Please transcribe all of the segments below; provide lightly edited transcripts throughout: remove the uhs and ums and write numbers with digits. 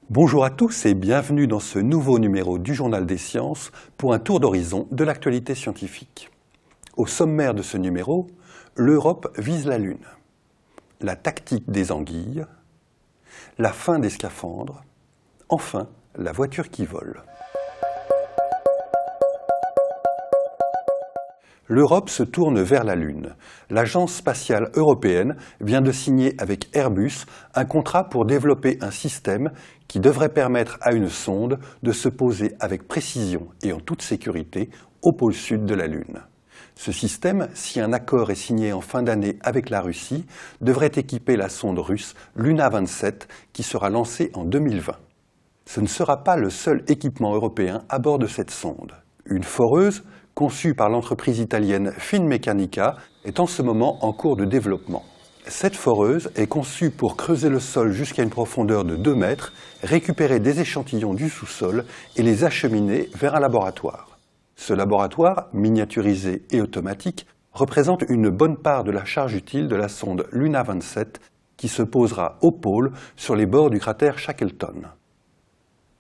Bonjour à tous et bienvenue dans ce nouveau numéro du Journal des Sciences pour un tour d'horizon de l'actualité scientifique. Au sommaire de ce numéro, l'Europe vise la Lune, la tactique des anguilles, la fin des scaphandres, enfin la voiture qui vole. L'Europe se tourne vers la Lune. L'Agence spatiale européenne vient de signer avec Airbus un contrat pour développer un système qui devrait permettre à une sonde de se poser avec précision et en toute sécurité au pôle sud de la Lune. Ce système, si un accord est signé en fin d'année avec la Russie, devrait équiper la sonde russe Luna 27 qui sera lancée en 2020. Ce ne sera pas le seul équipement européen à bord de cette sonde. Une foreuse, conçue par l'entreprise italienne Finmeccanica, est en ce moment en cours de développement. Cette foreuse est conçue pour creuser le sol jusqu'à une profondeur de 2 mètres, récupérer des échantillons du sous-sol et les acheminer vers un laboratoire. Ce laboratoire, miniaturisé et automatique, représente une bonne part de la charge utile de la sonde Luna 27 qui se posera au pôle sur les bords du cratère Shackleton.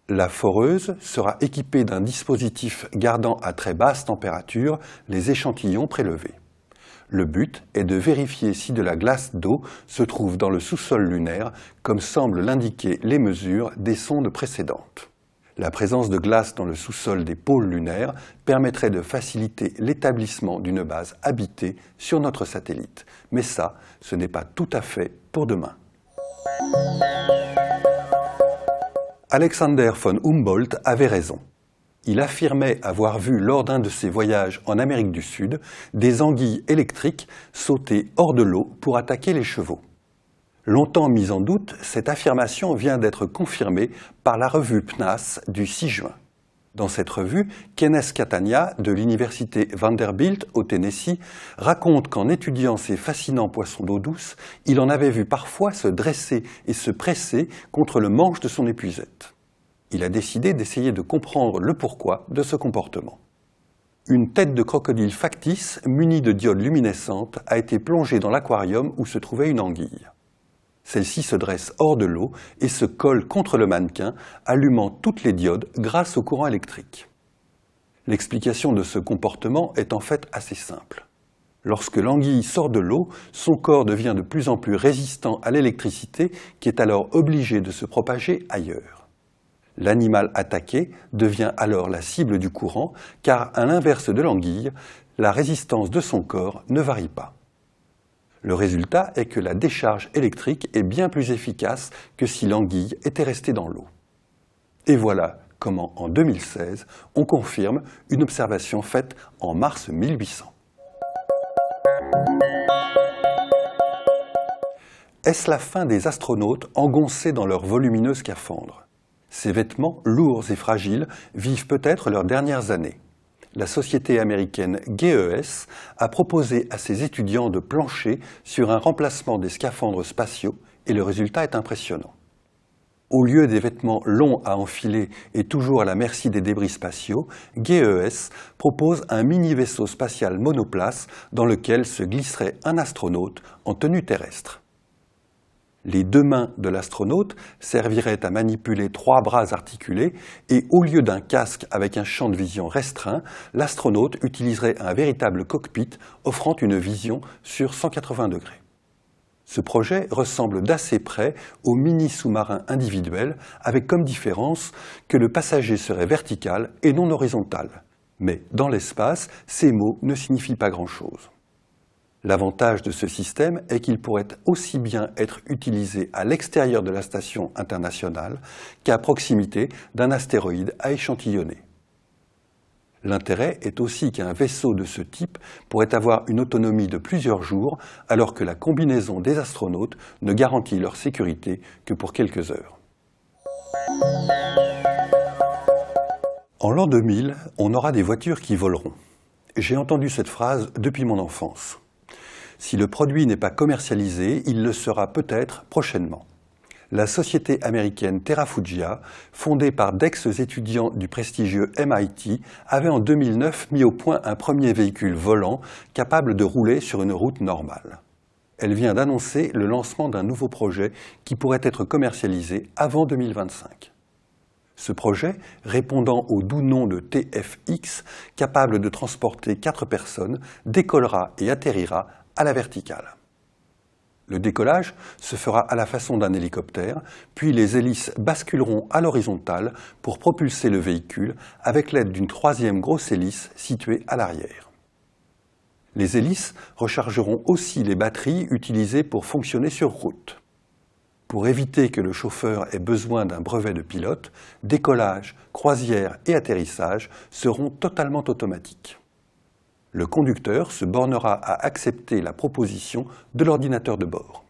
La foreuse sera équipée d'un dispositif gardant à très basse température les échantillons prélevés. Le but est de vérifier si de la glace d'eau se trouve dans le sous-sol lunaire, comme semblent l'indiquer les mesures des sondes précédentes. La présence de glace dans le sous-sol des pôles lunaires permettrait de faciliter l'établissement d'une base habitée sur notre satellite. Mais ça, ce n'est pas tout à fait pour demain. Alexander von Humboldt avait raison. Il affirmait avoir vu lors d'un de ses voyages en Amérique du Sud des anguilles électriques sauter hors de l'eau pour attaquer les chevaux. Longtemps mise en doute, cette affirmation vient d'être confirmée par la revue PNAS du 6 juin. Dans cette revue, Kenneth Catania, de l'université Vanderbilt au Tennessee, raconte qu'en étudiant ces fascinants poissons d'eau douce, il en avait vu parfois se dresser et se presser contre le manche de son épuisette. Il a décidé d'essayer de comprendre le pourquoi de ce comportement. Une tête de crocodile factice, munie de diodes luminescentes, a été plongée dans l'aquarium où se trouvait une anguille. Celle-ci se dresse hors de l'eau et se colle contre le mannequin, allumant toutes les diodes grâce au courant électrique. L'explication de ce comportement est en fait assez simple. Lorsque l'anguille sort de l'eau, son corps devient de plus en plus résistant à l'électricité qui est alors obligée de se propager ailleurs. L'animal attaqué devient alors la cible du courant car, à l'inverse de l'anguille, la résistance de son corps ne varie pas. Le résultat est que la décharge électrique est bien plus efficace que si l'anguille était restée dans l'eau. Et voilà comment, en 2016, on confirme une observation faite en mars 1800. Est-ce la fin des astronautes engoncés dans leurs volumineux scaphandres? Ces vêtements, lourds et fragiles, vivent peut-être leurs dernières années. La société américaine GES a proposé à ses étudiants de plancher sur un remplacement des scaphandres spatiaux et le résultat est impressionnant. Au lieu des vêtements longs à enfiler et toujours à la merci des débris spatiaux, GES propose un mini-vaisseau spatial monoplace dans lequel se glisserait un astronaute en tenue terrestre. Les 2 mains de l'astronaute serviraient à manipuler 3 bras articulés et au lieu d'un casque avec un champ de vision restreint, l'astronaute utiliserait un véritable cockpit offrant une vision sur 180 degrés. Ce projet ressemble d'assez près au mini-sous-marin individuel avec comme différence que le passager serait vertical et non horizontal. Mais dans l'espace, ces mots ne signifient pas grand-chose. L'avantage de ce système est qu'il pourrait aussi bien être utilisé à l'extérieur de la station internationale qu'à proximité d'un astéroïde à échantillonner. L'intérêt est aussi qu'un vaisseau de ce type pourrait avoir une autonomie de plusieurs jours alors que la combinaison des astronautes ne garantit leur sécurité que pour quelques heures. En l'an 2000, on aura des voitures qui voleront. J'ai entendu cette phrase depuis mon enfance. Si le produit n'est pas commercialisé, il le sera peut-être prochainement. la société américaine Terrafugia, fondée par d'ex-étudiants du prestigieux MIT, avait en 2009 mis au point un premier véhicule volant capable de rouler sur une route normale. Elle vient d'annoncer le lancement d'un nouveau projet qui pourrait être commercialisé avant 2025. Ce projet, répondant au doux nom de TFX, capable de transporter 4 personnes, décollera et atterrira à la verticale. Le décollage se fera à la façon d'un hélicoptère, puis les hélices basculeront à l'horizontale pour propulser le véhicule avec l'aide d'une troisième grosse hélice située à l'arrière. Les hélices rechargeront aussi les batteries utilisées pour fonctionner sur route. Pour éviter que le chauffeur ait besoin d'un brevet de pilote, décollage, croisière et atterrissage seront totalement automatiques. Le conducteur se bornera à accepter la proposition de l'ordinateur de bord.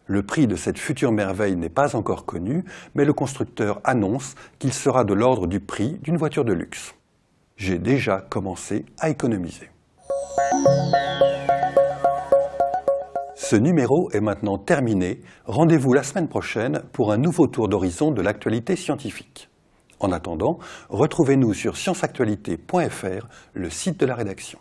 Le prix de cette future merveille n'est pas encore connu, mais le constructeur annonce qu'il sera de l'ordre du prix d'une voiture de luxe. J'ai déjà commencé à économiser. Ce numéro est maintenant terminé. Rendez-vous la semaine prochaine pour un nouveau tour d'horizon de l'actualité scientifique. En attendant, retrouvez-nous sur scienceactualité.fr, le site de la rédaction.